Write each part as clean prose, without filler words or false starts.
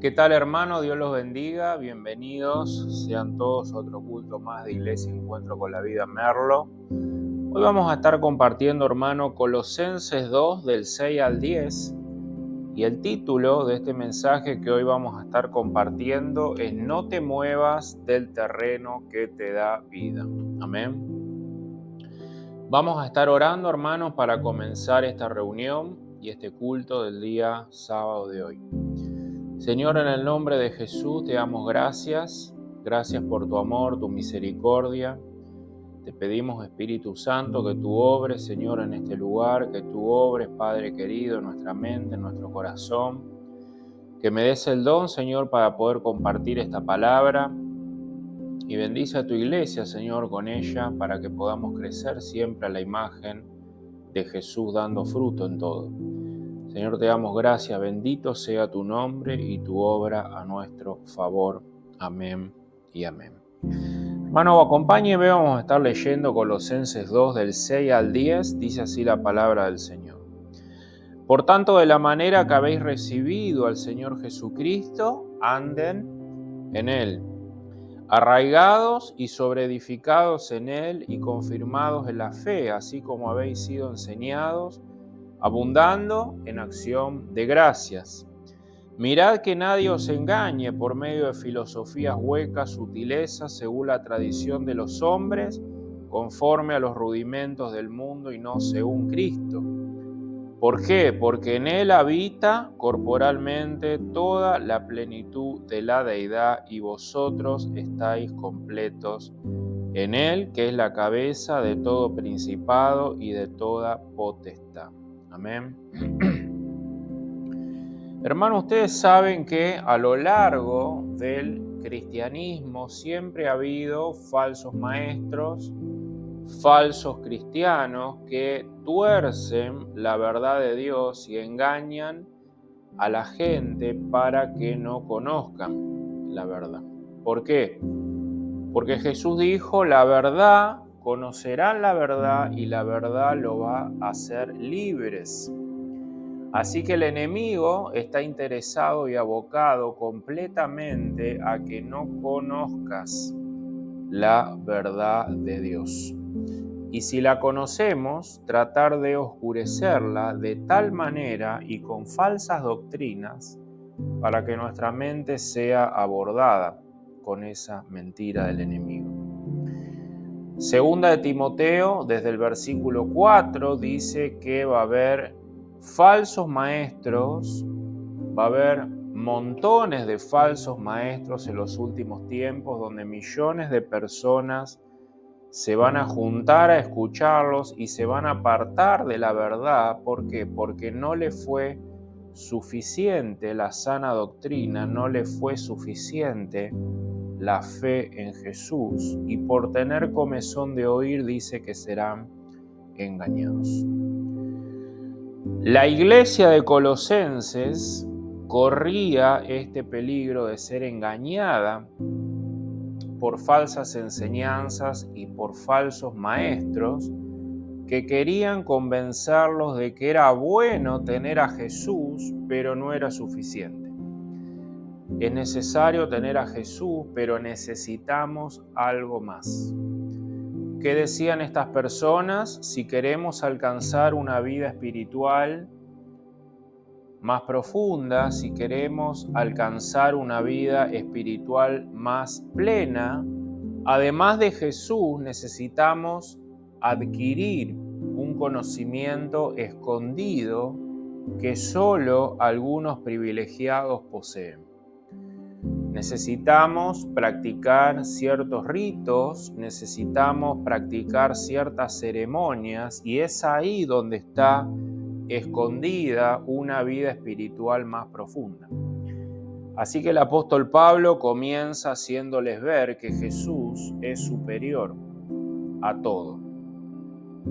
¿Qué tal, hermano? Dios los bendiga. Bienvenidos sean todos a otro culto más de Iglesia Encuentro con la Vida Merlo. Hoy vamos a estar compartiendo, hermano, Colosenses 2 del 6 al 10. Y el título de este mensaje que hoy vamos a estar compartiendo es No te muevas del terreno que te da vida. Amén. Vamos a estar orando, hermanos, para comenzar esta reunión y este culto del día sábado de hoy. Señor, en el nombre de Jesús te damos gracias. Gracias por tu amor, tu misericordia. Te pedimos, Espíritu Santo, que tú obres, Señor, en este lugar, que tú obres, Padre querido, en nuestra mente, en nuestro corazón. Que me des el don, Señor, para poder compartir esta palabra. Y bendice a tu iglesia, Señor, con ella, para que podamos crecer siempre a la imagen de Jesús, dando fruto en todo. Señor, te damos gracias, bendito sea tu nombre y tu obra a nuestro favor. Amén y amén. Hermano, acompáñeme, vamos a estar leyendo Colosenses 2 del 6 al 10, dice así la palabra del Señor. Por tanto, de la manera que habéis recibido al Señor Jesucristo, anden en Él, arraigados y sobreedificados en Él y confirmados en la fe, así como habéis sido enseñados, abundando en acción de gracias. Mirad que nadie os engañe por medio de filosofías huecas, sutilezas, según la tradición de los hombres, conforme a los rudimentos del mundo y no según Cristo. ¿Por qué? Porque en Él habita corporalmente toda la plenitud de la deidad y vosotros estáis completos en Él, que es la cabeza de todo principado y de toda potestad. Amén. Hermanos, ustedes saben que a lo largo del cristianismo siempre ha habido falsos maestros, falsos cristianos que tuercen la verdad de Dios y engañan a la gente para que no conozcan la verdad. ¿Por qué? Porque Jesús dijo, la verdad, conocerán la verdad y la verdad lo va a hacer libres. Así que el enemigo está interesado y abocado completamente a que no conozcas la verdad de Dios. Y si la conocemos, tratar de oscurecerla de tal manera y con falsas doctrinas para que nuestra mente sea abordada con esa mentira del enemigo. Segunda de Timoteo, desde el versículo 4, dice que va a haber falsos maestros, va a haber montones de falsos maestros en los últimos tiempos donde millones de personas se van a juntar a escucharlos y se van a apartar de la verdad. ¿Por qué? Porque no le fue suficiente la sana doctrina, no le fue suficiente la fe en Jesús, y por tener comezón de oír dice que serán engañados. La iglesia de Colosenses corría este peligro de ser engañada por falsas enseñanzas y por falsos maestros que querían convencerlos de que era bueno tener a Jesús, pero no era suficiente. Es necesario tener a Jesús, pero necesitamos algo más. ¿Qué decían estas personas? Si queremos alcanzar una vida espiritual más profunda, si queremos alcanzar una vida espiritual más plena, además de Jesús, necesitamos adquirir un conocimiento escondido que solo algunos privilegiados poseen. Necesitamos practicar ciertos ritos, necesitamos practicar ciertas ceremonias, y es ahí donde está escondida una vida espiritual más profunda. Así que el apóstol Pablo comienza haciéndoles ver que Jesús es superior a todo.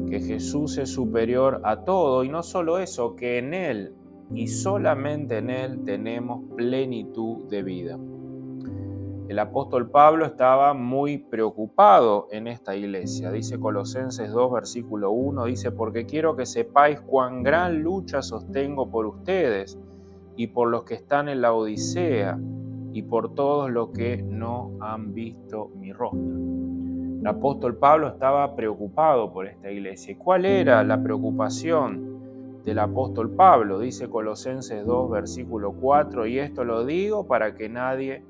Que Jesús es superior a todo, y no solo eso, que en Él y solamente en Él tenemos plenitud de vida. El apóstol Pablo estaba muy preocupado en esta iglesia. Dice Colosenses 2, versículo 1, dice, porque quiero que sepáis cuán gran lucha sostengo por ustedes y por los que están en la Odisea, y por todos los que no han visto mi rostro. El apóstol Pablo estaba preocupado por esta iglesia. ¿Y cuál era la preocupación del apóstol Pablo? Dice Colosenses 2, versículo 4, y esto lo digo para que nadie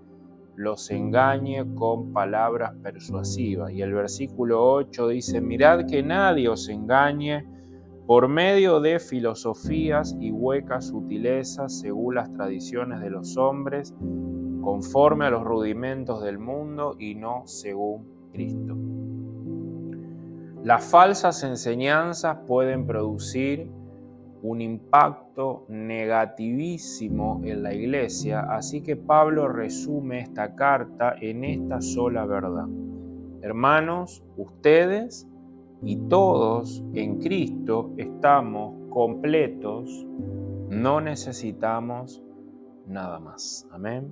los engañe con palabras persuasivas. Y el versículo 8 dice, mirad que nadie os engañe por medio de filosofías y huecas sutilezas según las tradiciones de los hombres, conforme a los rudimentos del mundo y no según Cristo. Las falsas enseñanzas pueden producir un impacto negativísimo en la iglesia, así que Pablo resume esta carta en esta sola verdad. Hermanos, ustedes y todos en Cristo estamos completos, no necesitamos nada más. Amén.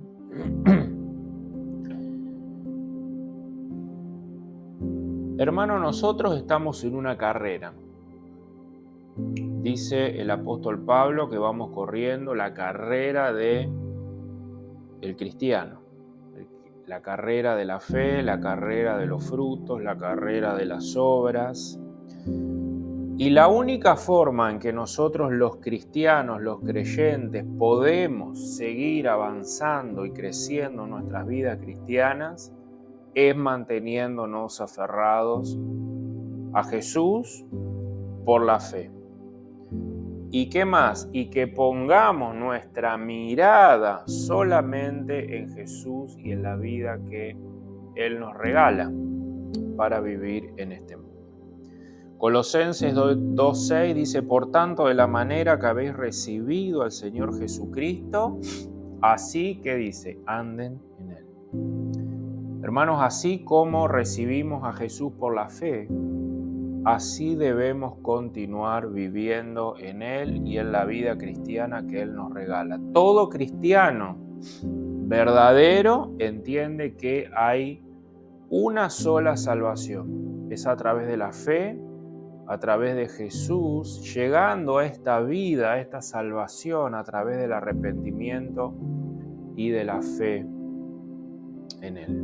Hermano, nosotros estamos en una carrera. Dice el apóstol Pablo que vamos corriendo la carrera del cristiano, la carrera de la fe, la carrera de los frutos, la carrera de las obras. Y la única forma en que nosotros los cristianos, los creyentes, podemos seguir avanzando y creciendo en nuestras vidas cristianas es manteniéndonos aferrados a Jesús por la fe. ¿Y qué más? Y que pongamos nuestra mirada solamente en Jesús y en la vida que Él nos regala para vivir en este mundo. Colosenses 2:6 dice, por tanto, de la manera que habéis recibido al Señor Jesucristo, así que dice, anden en Él. Hermanos, así como recibimos a Jesús por la fe, así debemos continuar viviendo en Él y en la vida cristiana que Él nos regala. Todo cristiano verdadero entiende que hay una sola salvación. Es a través de la fe, a través de Jesús, llegando a esta vida, a esta salvación, a través del arrepentimiento y de la fe en Él.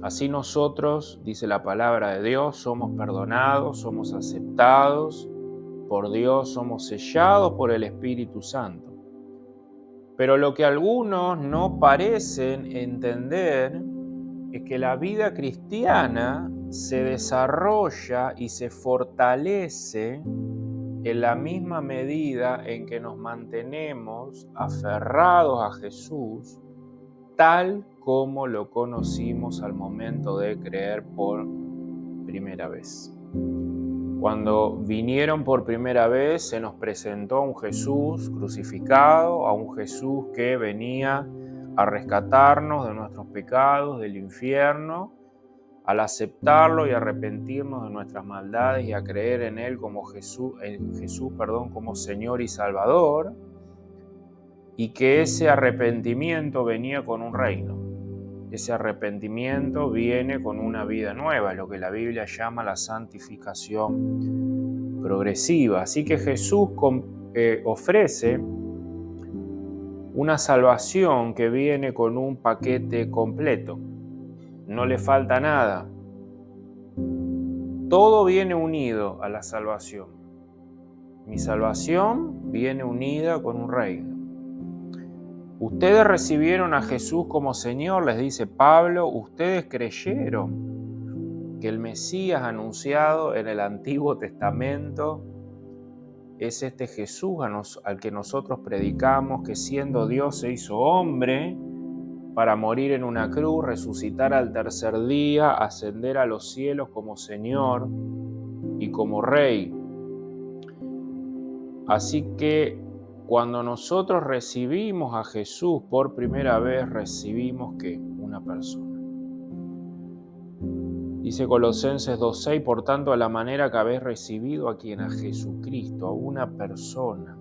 Así nosotros, dice la palabra de Dios, somos perdonados, somos aceptados por Dios, somos sellados por el Espíritu Santo. Pero lo que algunos no parecen entender es que la vida cristiana se desarrolla y se fortalece en la misma medida en que nos mantenemos aferrados a Jesús, tal como lo conocimos al momento de creer por primera vez. Cuando vinieron por primera vez, se nos presentó a un Jesús crucificado, a un Jesús que venía a rescatarnos de nuestros pecados, del infierno. Al aceptarlo y arrepentirnos de nuestras maldades y a creer en Él como Jesús, como Señor y Salvador, y que ese arrepentimiento venía con un reino. Ese arrepentimiento viene con una vida nueva, lo que la Biblia llama la santificación progresiva. Así que Jesús ofrece una salvación que viene con un paquete completo. No le falta nada. Todo viene unido a la salvación. Mi salvación viene unida con un reino. Ustedes recibieron a Jesús como Señor, les dice Pablo, ustedes creyeron que el Mesías anunciado en el Antiguo Testamento es este Jesús al que nosotros predicamos, que siendo Dios se hizo hombre para morir en una cruz, resucitar al tercer día, ascender a los cielos como Señor y como Rey. Así que cuando nosotros recibimos a Jesús por primera vez, recibimos ¿qué? Una persona. Dice Colosenses 2:6, por tanto, a la manera que habéis recibido a quien, a Jesucristo, a una persona.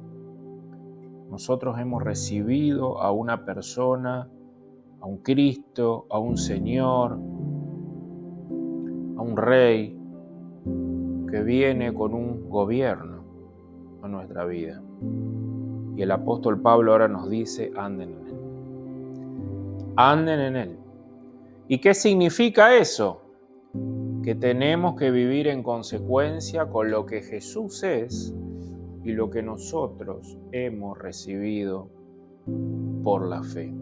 Nosotros hemos recibido a una persona, a un Cristo, a un Señor, a un Rey que viene con un gobierno a nuestra vida. Y el apóstol Pablo ahora nos dice, anden en él. Anden en él. ¿Y qué significa eso? Que tenemos que vivir en consecuencia con lo que Jesús es y lo que nosotros hemos recibido por la fe.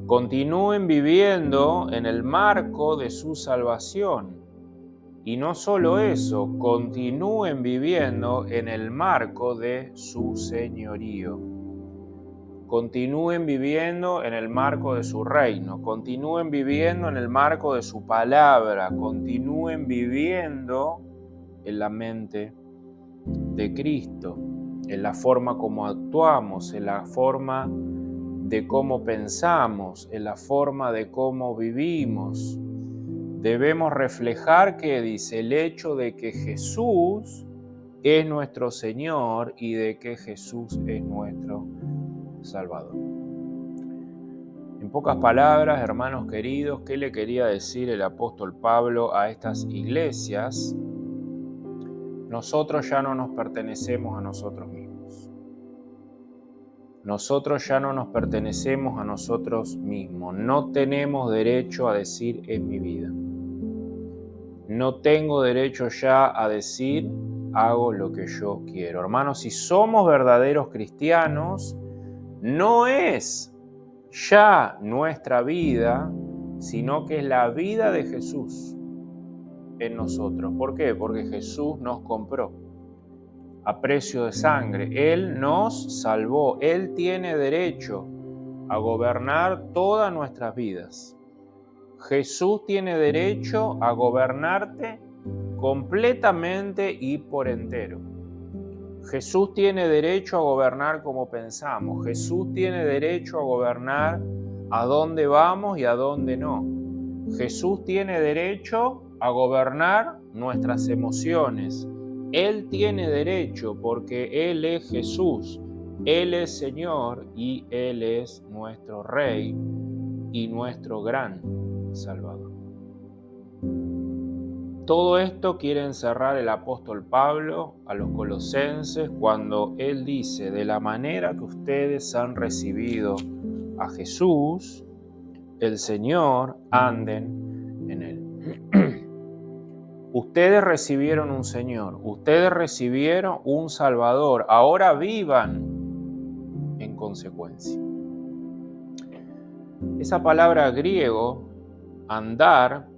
Continúen viviendo en el marco de su salvación. Y no solo eso, continúen viviendo en el marco de su señorío. Continúen viviendo en el marco de su reino. Continúen viviendo en el marco de su palabra. Continúen viviendo en la mente de Cristo, en la forma como actuamos, en la forma de cómo pensamos, en la forma de cómo vivimos. Debemos reflejar, que dice, el hecho de que Jesús es nuestro Señor y de que Jesús es nuestro Salvador. En pocas palabras, hermanos queridos, ¿qué le quería decir el apóstol Pablo a estas iglesias? Nosotros ya no nos pertenecemos a nosotros mismos. Nosotros ya no nos pertenecemos a nosotros mismos. No tenemos derecho a decir es mi vida. No tengo derecho ya a decir hago lo que yo quiero. Hermanos, si somos verdaderos cristianos, no es ya nuestra vida, sino que es la vida de Jesús en nosotros. ¿Por qué? Porque Jesús nos compró a precio de sangre. Él nos salvó. Él tiene derecho a gobernar todas nuestras vidas. Jesús tiene derecho a gobernarte completamente y por entero. Jesús tiene derecho a gobernar como pensamos. Jesús tiene derecho a gobernar a dónde vamos y a dónde no. Jesús tiene derecho a gobernar nuestras emociones. Él tiene derecho porque Él es Jesús. Él es Señor y Él es nuestro Rey y nuestro gran Salvador. Todo esto quiere encerrar el apóstol Pablo a los colosenses cuando él dice: de la manera que ustedes han recibido a Jesús, el Señor, anden en él. Ustedes recibieron un Señor, ustedes recibieron un Salvador, ahora vivan en consecuencia. Esa palabra griego, andar,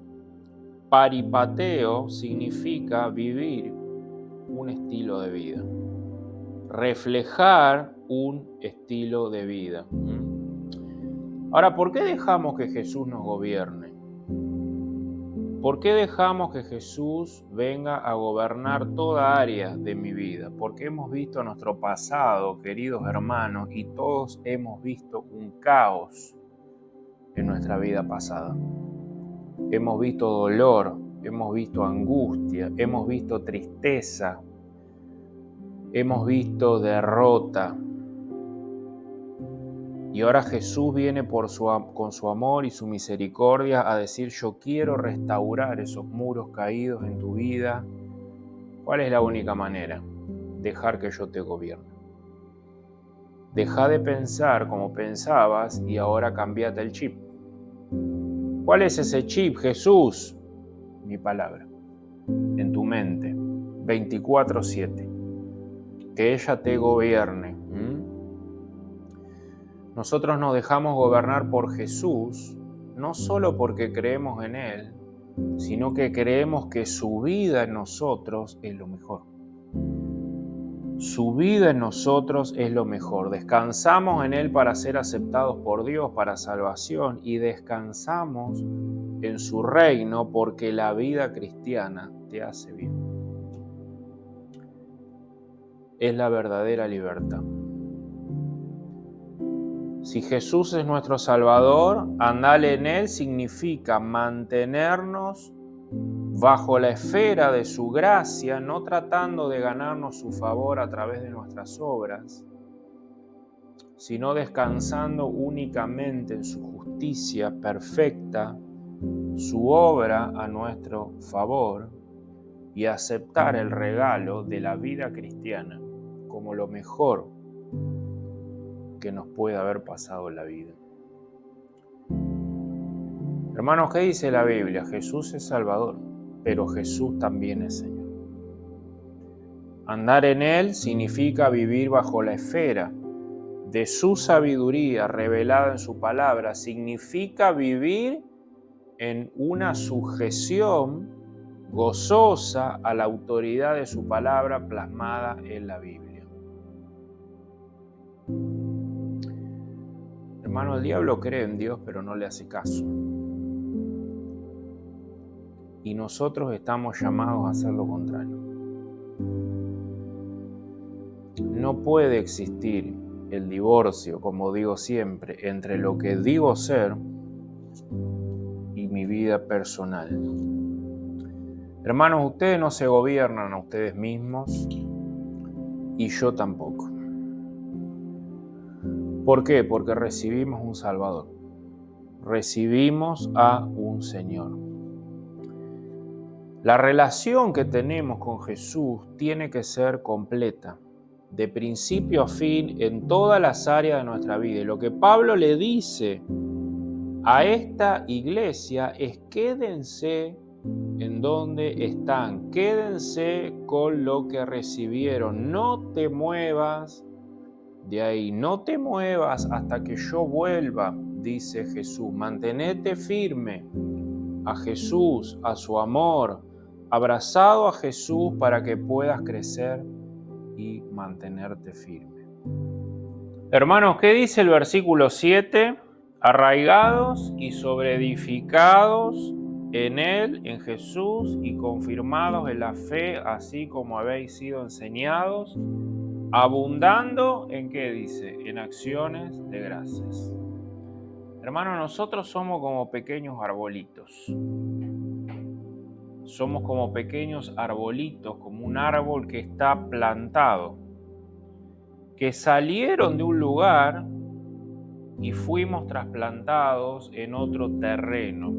paripateo, significa vivir un estilo de vida, reflejar un estilo de vida. Ahora, ¿por qué dejamos que Jesús nos gobierne? ¿Por qué dejamos que Jesús venga a gobernar toda área de mi vida? Porque hemos visto nuestro pasado, queridos hermanos, y todos hemos visto un caos en nuestra vida pasada. Hemos visto dolor, hemos visto angustia, hemos visto tristeza, hemos visto derrota. Y ahora Jesús viene con su amor y su misericordia a decir: yo quiero restaurar esos muros caídos en tu vida. ¿Cuál es la única manera? Dejar que yo te gobierne. Deja de pensar como pensabas y ahora cambiate el chip. ¿Cuál es ese chip? Jesús, mi palabra, en tu mente, 24/7. Que ella te gobierne. Nosotros nos dejamos gobernar por Jesús, no solo porque creemos en Él, sino que creemos que su vida en nosotros es lo mejor. Su vida en nosotros es lo mejor. Descansamos en Él para ser aceptados por Dios, para salvación, y descansamos en su reino porque la vida cristiana te hace bien. Es la verdadera libertad. Si Jesús es nuestro Salvador, andar en Él significa mantenernos bajo la esfera de su gracia, no tratando de ganarnos su favor a través de nuestras obras, sino descansando únicamente en su justicia perfecta, su obra a nuestro favor, y aceptar el regalo de la vida cristiana como lo mejor que nos pueda haber pasado en la vida. Hermanos, ¿qué dice la Biblia? Jesús es Salvador, pero Jesús también es Señor. Andar en Él significa vivir bajo la esfera de su sabiduría revelada en su palabra. Significa vivir en una sujeción gozosa a la autoridad de su palabra plasmada en la Biblia. Hermano, el diablo cree en Dios, pero no le hace caso. Y nosotros estamos llamados a hacer lo contrario. No puede existir el divorcio, como digo siempre, entre lo que digo ser y mi vida personal. Hermanos, ustedes no se gobiernan a ustedes mismos y yo tampoco. ¿Por qué? Porque recibimos un Salvador. Recibimos a un Señor. La relación que tenemos con Jesús tiene que ser completa, de principio a fin, en todas las áreas de nuestra vida. Y lo que Pablo le dice a esta iglesia es: quédense en donde están, quédense con lo que recibieron, no te muevas de ahí, no te muevas hasta que yo vuelva, dice Jesús. Mantenete firme a Jesús, a su amor, abrazado a Jesús para que puedas crecer y mantenerte firme. Hermanos, ¿qué dice el versículo 7? Arraigados y sobreedificados en Él, en Jesús, y confirmados en la fe, así como habéis sido enseñados, abundando, ¿en qué dice? En acciones de gracias. Hermanos, nosotros somos como pequeños arbolitos. Somos como pequeños arbolitos, como un árbol que está plantado, que salieron de un lugar y fuimos trasplantados en otro terreno.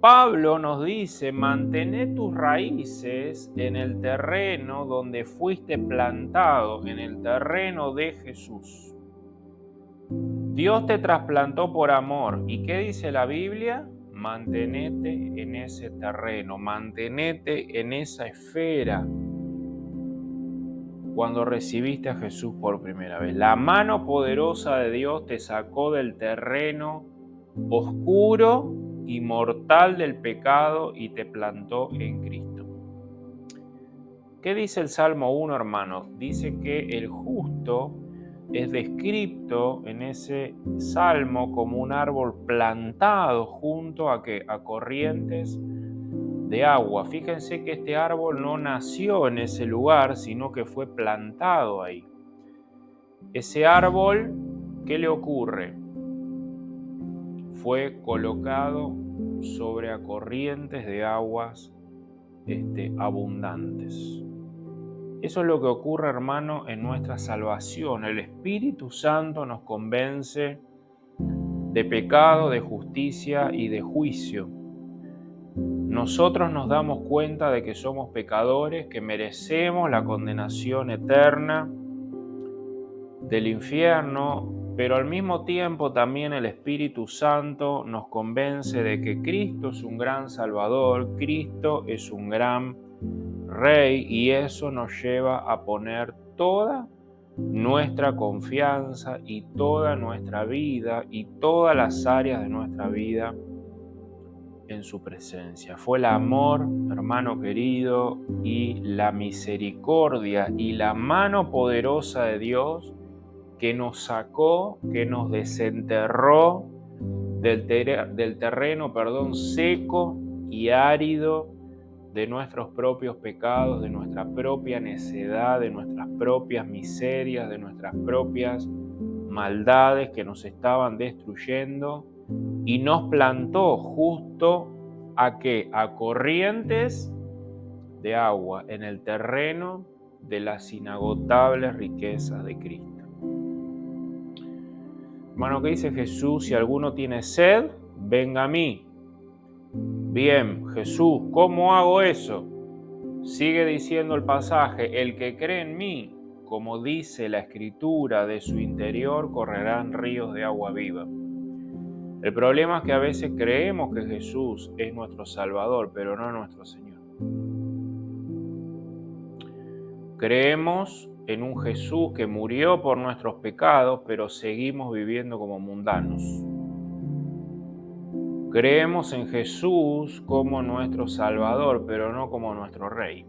Pablo nos dice: mantén tus raíces en el terreno donde fuiste plantado, en el terreno de Jesús. Dios te trasplantó por amor. ¿Y qué dice la Biblia? Mantenete en ese terreno, mantenete en esa esfera. Cuando recibiste a Jesús por primera vez, la mano poderosa de Dios te sacó del terreno oscuro y mortal del pecado y te plantó en Cristo. ¿Qué dice el Salmo 1, hermanos? Dice que el justo es descrito en ese salmo como un árbol plantado junto a corrientes de agua. Fíjense que este árbol no nació en ese lugar, sino que fue plantado ahí. Ese árbol, ¿qué le ocurre? Fue colocado sobre corrientes de aguas abundantes. Eso es lo que ocurre, hermano, en nuestra salvación. El Espíritu Santo nos convence de pecado, de justicia y de juicio. Nosotros nos damos cuenta de que somos pecadores, que merecemos la condenación eterna del infierno, pero al mismo tiempo también el Espíritu Santo nos convence de que Cristo es un gran Salvador, Cristo es un gran Rey, y eso nos lleva a poner toda nuestra confianza y toda nuestra vida y todas las áreas de nuestra vida en su presencia. Fue el amor, hermano querido, y la misericordia y la mano poderosa de Dios que nos sacó, que nos desenterró del terreno seco y árido de nuestros propios pecados, de nuestra propia necedad, de nuestras propias miserias, de nuestras propias maldades que nos estaban destruyendo, y nos plantó justo ¿a qué? A corrientes de agua en el terreno de las inagotables riquezas de Cristo. Hermano, ¿qué dice Jesús? Si alguno tiene sed, venga a mí. Bien, Jesús, ¿cómo hago eso? Sigue diciendo el pasaje: el que cree en mí, como dice la Escritura, de su interior correrán ríos de agua viva. El problema es que a veces creemos que Jesús es nuestro Salvador, pero no nuestro Señor. Creemos en un Jesús que murió por nuestros pecados, pero seguimos viviendo como mundanos. Creemos en Jesús como nuestro Salvador, pero no como nuestro Rey.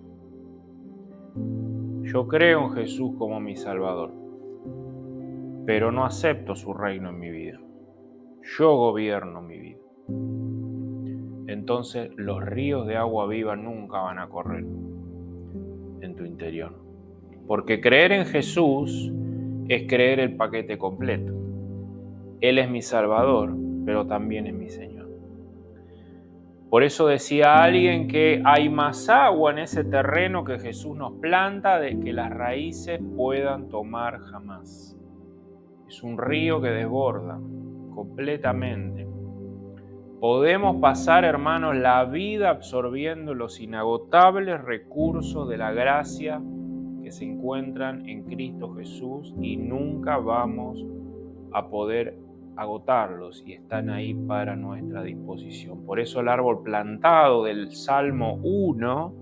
Yo creo en Jesús como mi Salvador, pero no acepto su reino en mi vida. Yo gobierno mi vida. Entonces los ríos de agua viva nunca van a correr en tu interior. Porque creer en Jesús es creer el paquete completo. Él es mi Salvador, pero también es mi Señor. Por eso decía alguien que hay más agua en ese terreno que Jesús nos planta de que las raíces puedan tomar jamás. Es un río que desborda completamente. Podemos pasar, hermanos, la vida absorbiendo los inagotables recursos de la gracia que se encuentran en Cristo Jesús y nunca vamos a poder agotarlos y están ahí para nuestra disposición. Por eso el árbol plantado del Salmo 1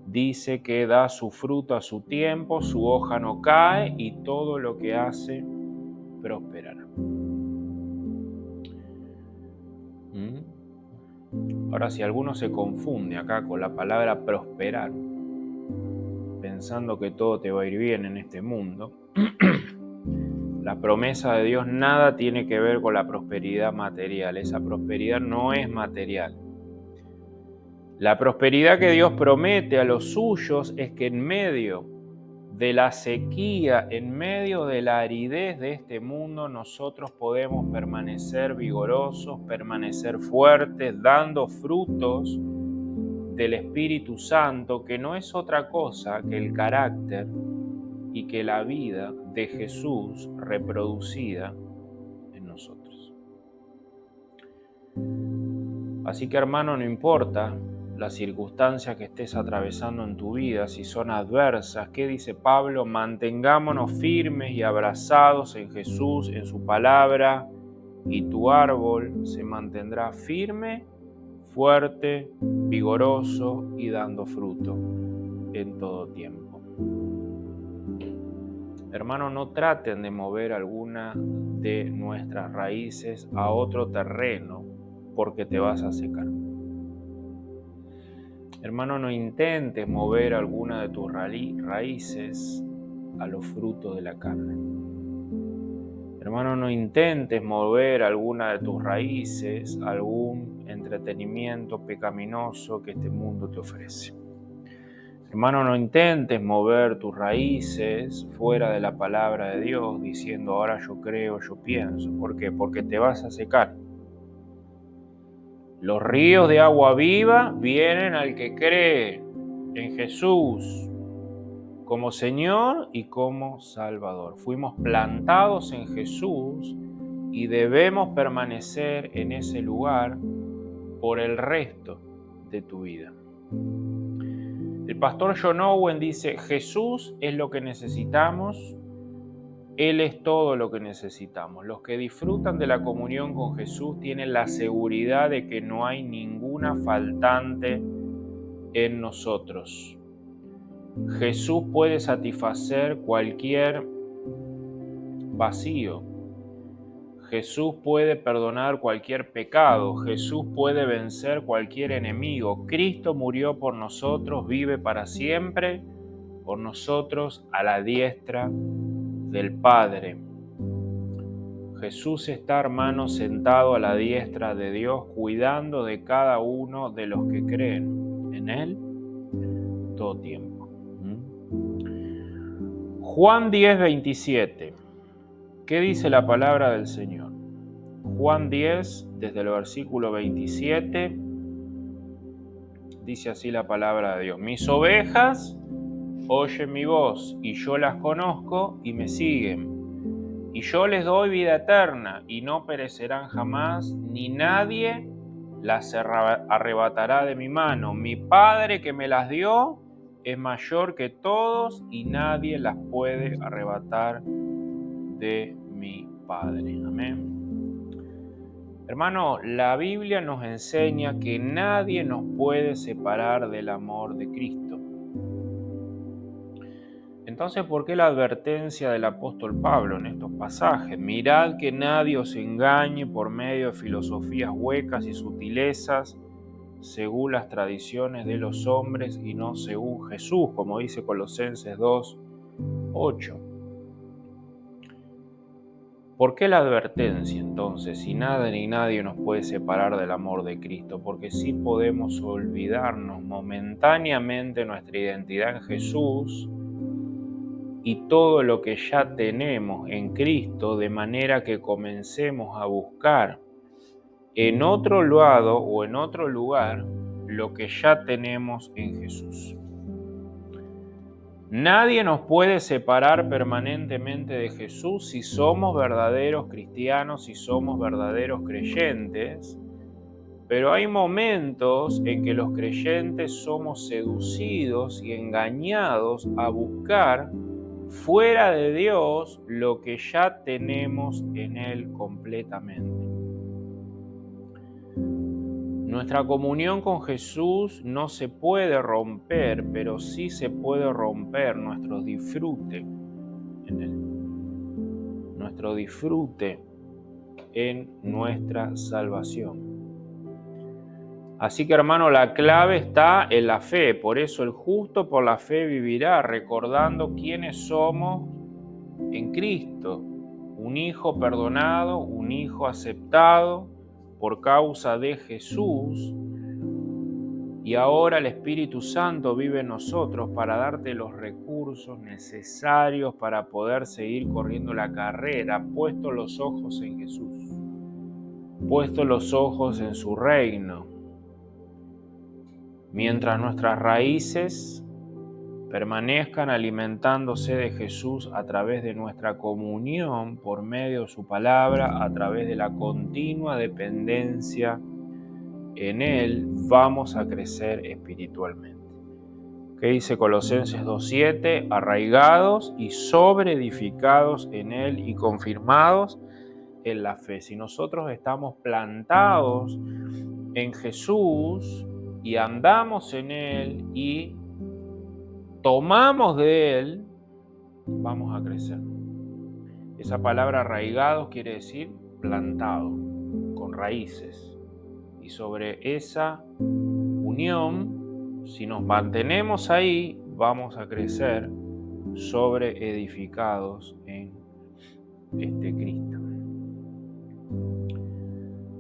dice que da su fruto a su tiempo, su hoja no cae y todo lo que hace prosperará. Ahora, si alguno se confunde acá con la palabra prosperar, pensando que todo te va a ir bien en este mundo, la promesa de Dios nada tiene que ver con la prosperidad material. Esa prosperidad no es material. La prosperidad que Dios promete a los suyos es que en medio de la sequía, en medio de la aridez de este mundo, nosotros podemos permanecer vigorosos, permanecer fuertes, dando frutos del Espíritu Santo, que no es otra cosa que el carácter y que la vida de Jesús reproducida en nosotros. Así que, hermano, no importa las circunstancias que estés atravesando en tu vida, si son adversas, ¿qué dice Pablo? Mantengámonos firmes y abrazados en Jesús, en su palabra, y tu árbol se mantendrá firme, fuerte, vigoroso y dando fruto en todo tiempo. Hermanos, no traten de mover alguna de nuestras raíces a otro terreno porque te vas a secar. Hermano, no intentes mover alguna de tus raíces a los frutos de la carne. Hermano, no intentes mover alguna de tus raíces a algún entretenimiento pecaminoso que este mundo te ofrece. Hermano, no intentes mover tus raíces fuera de la palabra de Dios diciendo ahora yo creo, yo pienso. ¿Por qué? Porque te vas a secar. Los ríos de agua viva vienen al que cree en Jesús como Señor y como Salvador. Fuimos plantados en Jesús y debemos permanecer en ese lugar por el resto de tu vida. El pastor John Owen dice, Jesús es lo que necesitamos, Él es todo lo que necesitamos. Los que disfrutan de la comunión con Jesús tienen la seguridad de que no hay ninguna faltante en nosotros. Jesús puede satisfacer cualquier vacío. Jesús puede perdonar cualquier pecado. Jesús puede vencer cualquier enemigo. Cristo murió por nosotros, vive para siempre por nosotros a la diestra del Padre. Jesús está, hermano, sentado a la diestra de Dios, cuidando de cada uno de los que creen en Él todo tiempo. Juan 10, 27. ¿Qué dice la palabra del Señor? Juan 10, desde el versículo 27, dice así la palabra de Dios. Mis ovejas oyen mi voz, y yo las conozco y me siguen. Y yo les doy vida eterna, y no perecerán jamás, ni nadie las arrebatará de mi mano. Mi Padre que me las dio, es mayor que todos y nadie las puede arrebatar de mi Padre. Amén. Hermano, la Biblia nos enseña que nadie nos puede separar del amor de Cristo. Entonces, ¿por qué la advertencia del apóstol Pablo en estos pasajes? Mirad que nadie os engañe por medio de filosofías huecas y sutilezas, según las tradiciones de los hombres y no según Jesús, como dice Colosenses 2:8. ¿Por qué la advertencia entonces? Si nada ni nadie nos puede separar del amor de Cristo, porque sí podemos olvidarnos momentáneamente nuestra identidad en Jesús y todo lo que ya tenemos en Cristo, de manera que comencemos a buscar en otro lado o en otro lugar lo que ya tenemos en Jesús. Nadie nos puede separar permanentemente de Jesús si somos verdaderos cristianos, si somos verdaderos creyentes, pero hay momentos en que los creyentes somos seducidos y engañados a buscar fuera de Dios lo que ya tenemos en Él completamente. Nuestra comunión con Jesús no se puede romper, pero sí se puede romper nuestro disfrute en Él. Nuestro disfrute en nuestra salvación. Así que, hermano, la clave está en la fe. Por eso el justo por la fe vivirá, recordando quiénes somos en Cristo. Un hijo perdonado, un hijo aceptado por causa de Jesús. Y ahora el Espíritu Santo vive en nosotros para darte los recursos necesarios para poder seguir corriendo la carrera, puesto los ojos en Jesús, puesto los ojos en su reino. Mientras nuestras raíces permanezcan alimentándose de Jesús a través de nuestra comunión por medio de su palabra, a través de la continua dependencia en Él, vamos a crecer espiritualmente. ¿Qué dice Colosenses 2:7? Arraigados y sobreedificados en Él y confirmados en la fe. Si nosotros estamos plantados en Jesús y andamos en Él y tomamos de Él, vamos a crecer. Esa palabra arraigados quiere decir plantado, con raíces. Y sobre esa unión, si nos mantenemos ahí, vamos a crecer sobreedificados en Cristo.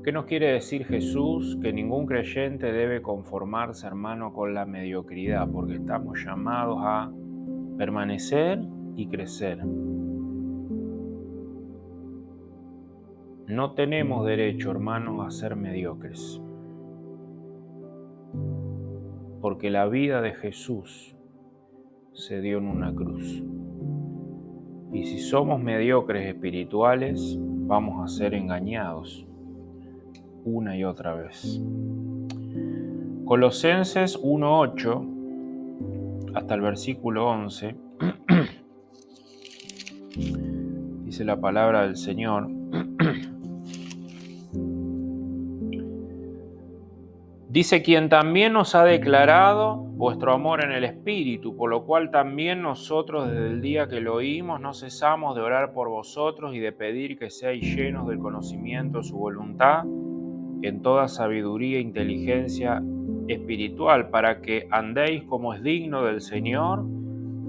¿Qué nos quiere decir Jesús? Que ningún creyente debe conformarse, hermano, con la mediocridad, porque estamos llamados a permanecer y crecer. No tenemos derecho, hermanos, a ser mediocres, porque la vida de Jesús se dio en una cruz. Y si somos mediocres espirituales, vamos a ser engañados una y otra vez. Colosenses 1:8 hasta el versículo 11 dice la palabra del Señor. Dice: quien también nos ha declarado vuestro amor en el Espíritu, por lo cual también nosotros desde el día que lo oímos no cesamos de orar por vosotros y de pedir que seáis llenos del conocimiento de su voluntad en toda sabiduría e inteligencia espiritual, para que andéis como es digno del Señor,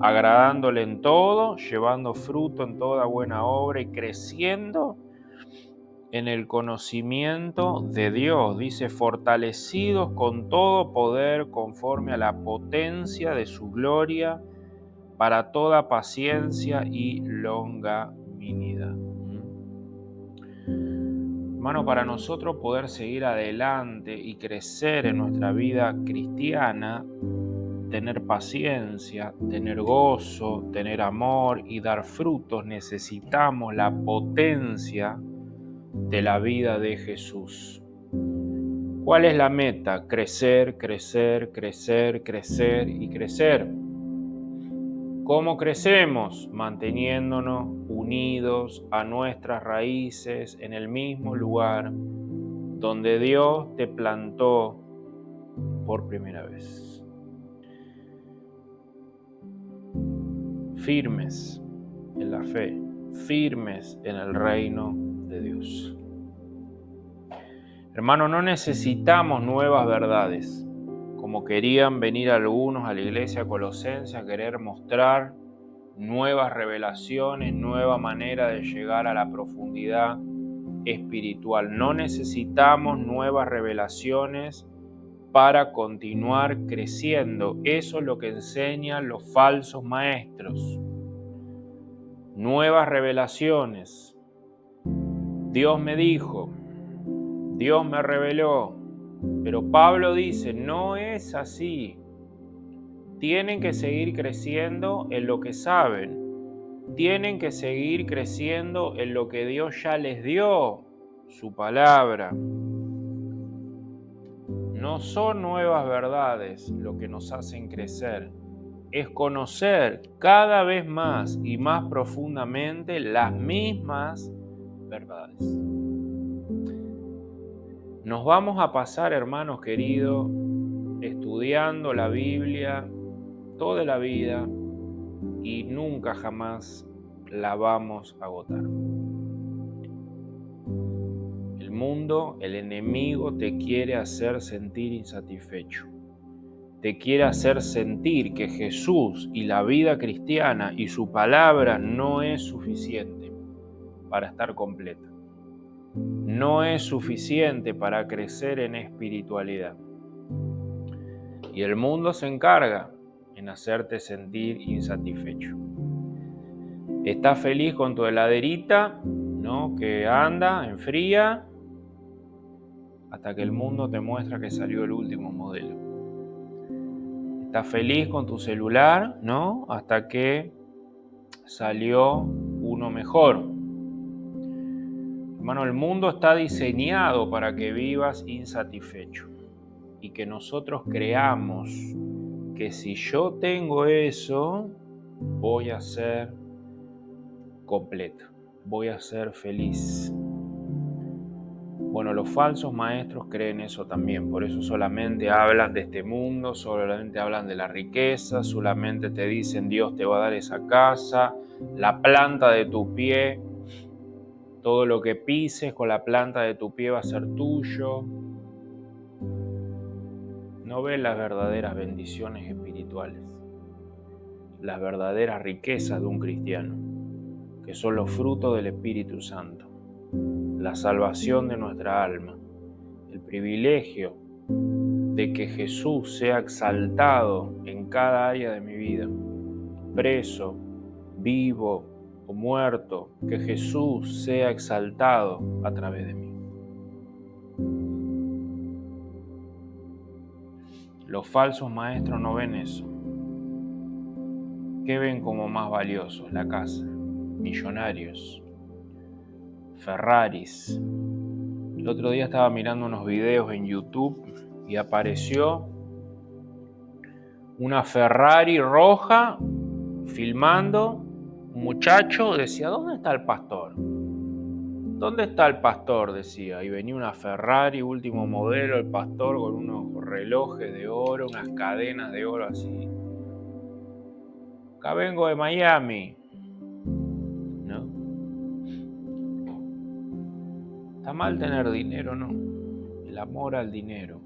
agradándole en todo, llevando fruto en toda buena obra y creciendo en el conocimiento de Dios. Dice: fortalecidos con todo poder conforme a la potencia de su gloria, para toda paciencia y longanimidad. Hermano, para nosotros poder seguir adelante y crecer en nuestra vida cristiana, tener paciencia, tener gozo, tener amor y dar frutos, necesitamos la potencia de la vida de Jesús. ¿Cuál es la meta? Crecer, crecer, crecer, crecer y crecer. ¿Cómo crecemos? Manteniéndonos unidos a nuestras raíces en el mismo lugar donde Dios te plantó por primera vez. Firmes en la fe, firmes en el reino de Dios. Hermano, no necesitamos nuevas verdades, como querían venir algunos a la iglesia colosense a querer mostrar nuevas revelaciones, nueva manera de llegar a la profundidad espiritual. No necesitamos nuevas revelaciones para continuar creciendo. Eso es lo que enseñan los falsos maestros. Nuevas revelaciones. Dios me dijo, Dios me reveló, pero Pablo dice, no es así. Tienen que seguir creciendo en lo que saben. Tienen que seguir creciendo en lo que Dios ya les dio, su palabra. No son nuevas verdades lo que nos hacen crecer. Es conocer cada vez más y más profundamente las mismas verdades. Nos vamos a pasar, hermanos queridos, estudiando la Biblia toda la vida y nunca jamás la vamos a agotar. El mundo, el enemigo, te quiere hacer sentir insatisfecho. Te quiere hacer sentir que Jesús y la vida cristiana y su palabra no es suficiente para estar completa. No es suficiente para crecer en espiritualidad. Y el mundo se encarga en hacerte sentir insatisfecho. Estás feliz con tu heladerita, ¿no? Que anda, enfría, hasta que el mundo te muestra que salió el último modelo. Estás feliz con tu celular, ¿no? Hasta que salió uno mejor. Hermano, el mundo está diseñado para que vivas insatisfecho y que nosotros creamos que si yo tengo eso, voy a ser completo, voy a ser feliz. Bueno, los falsos maestros creen eso también, por eso solamente hablan de este mundo, solamente hablan de la riqueza, solamente te dicen Dios te va a dar esa casa, la planta de tu pie, todo lo que pises con la planta de tu pie va a ser tuyo. No ven las verdaderas bendiciones espirituales, las verdaderas riquezas de un cristiano, que son los frutos del Espíritu Santo, la salvación de nuestra alma, el privilegio de que Jesús sea exaltado en cada área de mi vida, preso, vivo o muerto, que Jesús sea exaltado a través de mí. Los falsos maestros no ven eso. ¿Qué ven como más valioso? La casa, millonarios, Ferraris. El otro día estaba mirando unos videos en YouTube y apareció una Ferrari roja filmando. Un muchacho decía, ¿dónde está el pastor? ¿Dónde está el pastor? Decía. Y venía una Ferrari último modelo, el pastor con unos relojes de oro, unas cadenas de oro así. Acá vengo de Miami. ¿No? Está mal tener dinero, ¿no? El amor al dinero.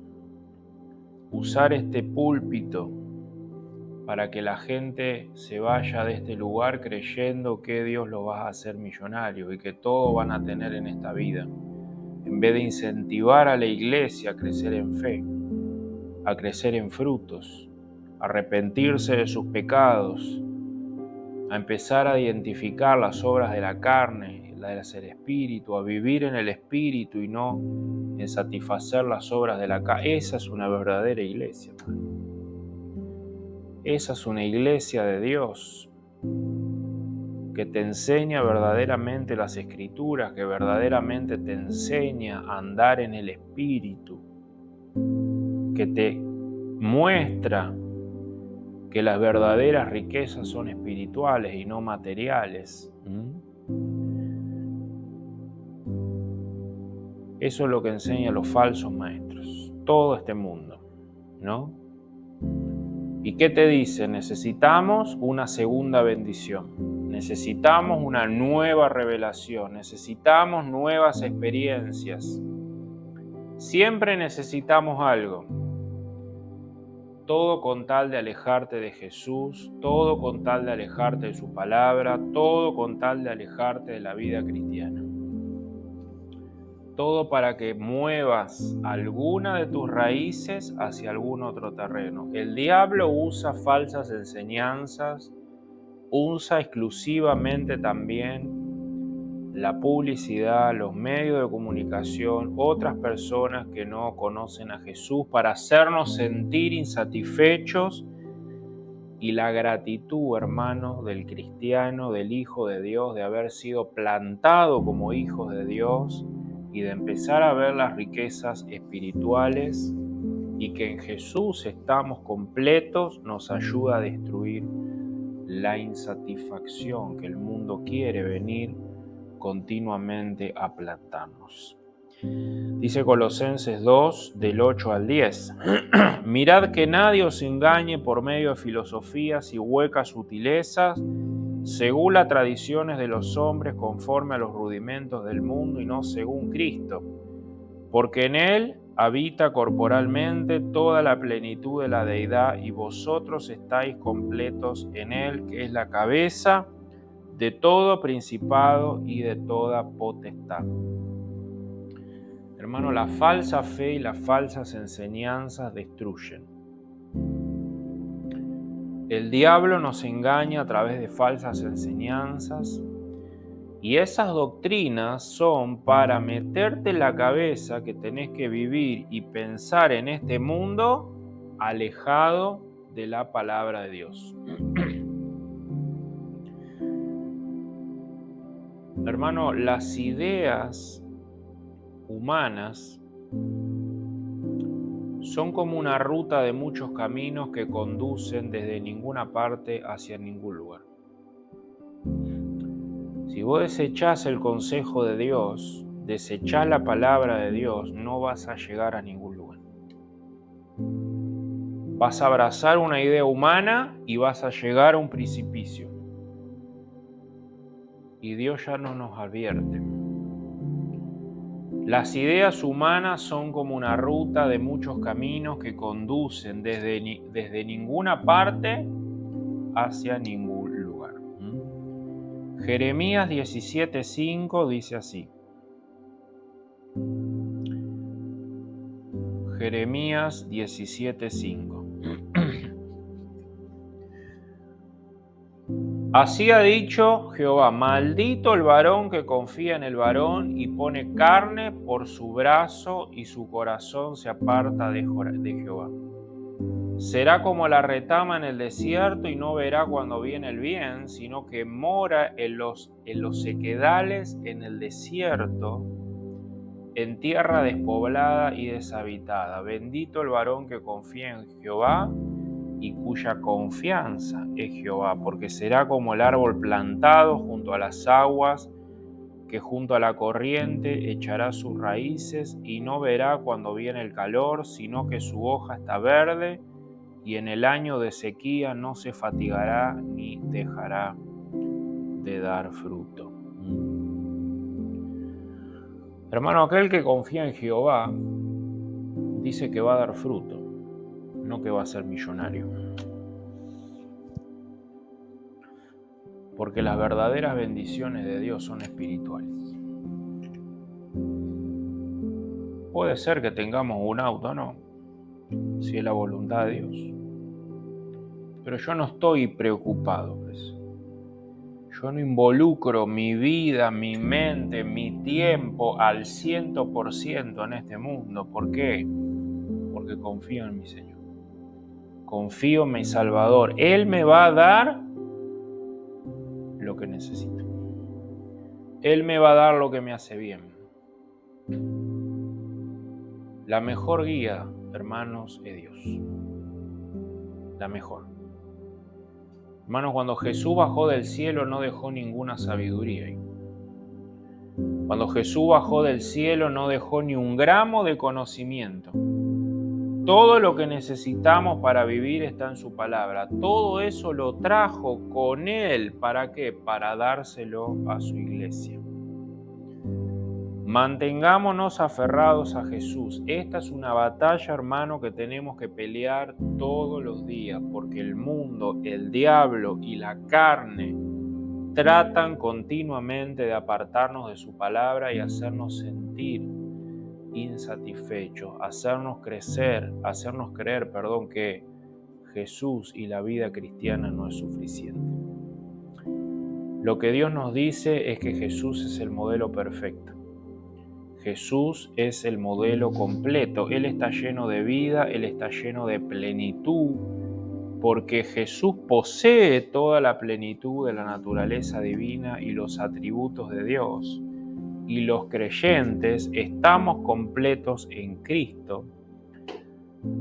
Usar este púlpito para que la gente se vaya de este lugar creyendo que Dios los va a hacer millonarios y que todo van a tener en esta vida, en vez de incentivar a la iglesia a crecer en fe, a crecer en frutos, a arrepentirse de sus pecados, a empezar a identificar las obras de la carne, las del espíritu, a vivir en el espíritu y no en satisfacer las obras de la carne. Esa es una verdadera iglesia, hermano. Esa es una iglesia de Dios que te enseña verdaderamente las escrituras, que verdaderamente te enseña a andar en el Espíritu, que te muestra que las verdaderas riquezas son espirituales y no materiales. Eso es lo que enseñan los falsos maestros, todo este mundo, ¿no? ¿Y qué te dice? Necesitamos una segunda bendición, necesitamos una nueva revelación, necesitamos nuevas experiencias. Siempre necesitamos algo. Todo con tal de alejarte de Jesús, todo con tal de alejarte de su palabra, todo con tal de alejarte de la vida cristiana. Todo para que muevas alguna de tus raíces hacia algún otro terreno. El diablo usa falsas enseñanzas, usa exclusivamente también la publicidad, los medios de comunicación, otras personas que no conocen a Jesús para hacernos sentir insatisfechos, y la gratitud, hermanos, del cristiano, del Hijo de Dios, de haber sido plantado como hijos de Dios y de empezar a ver las riquezas espirituales y que en Jesús estamos completos, nos ayuda a destruir la insatisfacción que el mundo quiere venir continuamente a plantarnos. Dice Colosenses 2, del 8 al 10. Mirad que nadie os engañe por medio de filosofías y huecas sutilezas, según las tradiciones de los hombres, conforme a los rudimentos del mundo y no según Cristo. Porque en Él habita corporalmente toda la plenitud de la deidad y vosotros estáis completos en Él, que es la cabeza de todo principado y de toda potestad. Hermano, la falsa fe y las falsas enseñanzas destruyen. El diablo nos engaña a través de falsas enseñanzas y esas doctrinas son para meterte en la cabeza que tenés que vivir y pensar en este mundo alejado de la palabra de Dios. Hermano, las ideas humanas son como una ruta de muchos caminos que conducen desde ninguna parte hacia ningún lugar. Si vos desechás el consejo de Dios, desechás la palabra de Dios, no vas a llegar a ningún lugar. Vas a abrazar una idea humana y vas a llegar a un precipicio. Y Dios ya no nos advierte. Las ideas humanas son como una ruta de muchos caminos que conducen desde ninguna parte hacia ningún lugar. Jeremías 17:5 dice así. Jeremías 17:5. Así ha dicho Jehová: maldito el varón que confía en el varón y pone carne por su brazo y su corazón se aparta de Jehová. Será como la retama en el desierto y no verá cuando viene el bien, sino que mora en los sequedales en el desierto, en tierra despoblada y deshabitada. Bendito el varón que confía en Jehová y cuya confianza es Jehová, porque será como el árbol plantado junto a las aguas, que junto a la corriente echará sus raíces y no verá cuando viene el calor, sino que su hoja está verde y en el año de sequía no se fatigará ni dejará de dar fruto. Hermano, aquel que confía en Jehová dice que va a dar fruto, no que va a ser millonario. Porque las verdaderas bendiciones de Dios son espirituales. Puede ser que tengamos un auto, no, si es la voluntad de Dios. Pero yo no estoy preocupado por eso. Yo no involucro mi vida, mi mente, mi tiempo al 100% en este mundo. ¿Por qué? Porque confío en mi Señor. Confío en mi Salvador. Él me va a dar lo que necesito. Él me va a dar lo que me hace bien. La mejor guía, hermanos, es Dios. La mejor. Hermanos, cuando Jesús bajó del cielo no dejó ninguna sabiduría ahí. Cuando Jesús bajó del cielo no dejó ni un gramo de conocimiento. Todo lo que necesitamos para vivir está en su palabra. Todo eso lo trajo con Él. ¿Para qué? Para dárselo a su iglesia. Mantengámonos aferrados a Jesús. Esta es una batalla, hermano, que tenemos que pelear todos los días, porque el mundo, el diablo y la carne tratan continuamente de apartarnos de su palabra y hacernos sentir insatisfechos, hacernos creer, que Jesús y la vida cristiana no es suficiente. Lo que Dios nos dice es que Jesús es el modelo perfecto. Jesús es el modelo completo. Él está lleno de vida, Él está lleno de plenitud, porque Jesús posee toda la plenitud de la naturaleza divina y los atributos de Dios. Y los creyentes estamos completos en Cristo,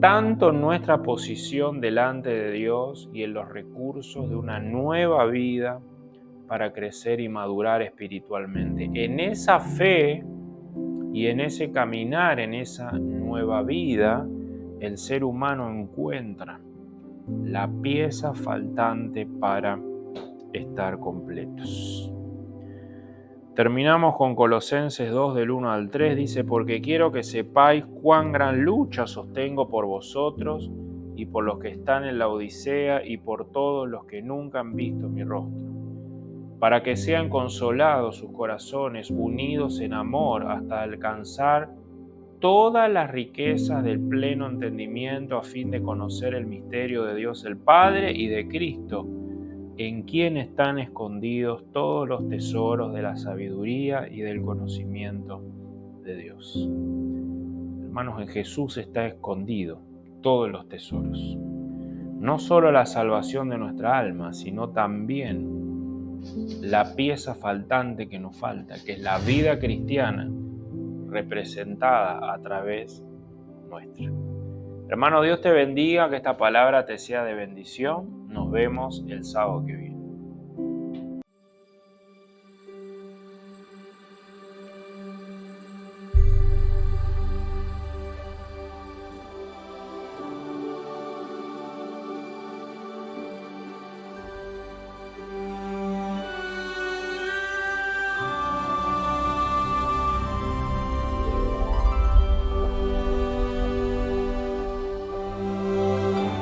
tanto en nuestra posición delante de Dios y en los recursos de una nueva vida para crecer y madurar espiritualmente. En esa fe y en ese caminar, en esa nueva vida, el ser humano encuentra la pieza faltante para estar completos. Terminamos con Colosenses 2 del 1 al 3, dice: porque quiero que sepáis cuán gran lucha sostengo por vosotros y por los que están en la Odisea y por todos los que nunca han visto mi rostro, para que sean consolados sus corazones, unidos en amor, hasta alcanzar todas las riquezas del pleno entendimiento, a fin de conocer el misterio de Dios el Padre y de Cristo, en quien están escondidos todos los tesoros de la sabiduría y del conocimiento de Dios. Hermanos, en Jesús está escondido todos los tesoros. No solo la salvación de nuestra alma, sino también la pieza faltante que nos falta, que es la vida cristiana representada a través nuestra. Hermano, Dios te bendiga, que esta palabra te sea de bendición. Nos vemos el sábado que viene.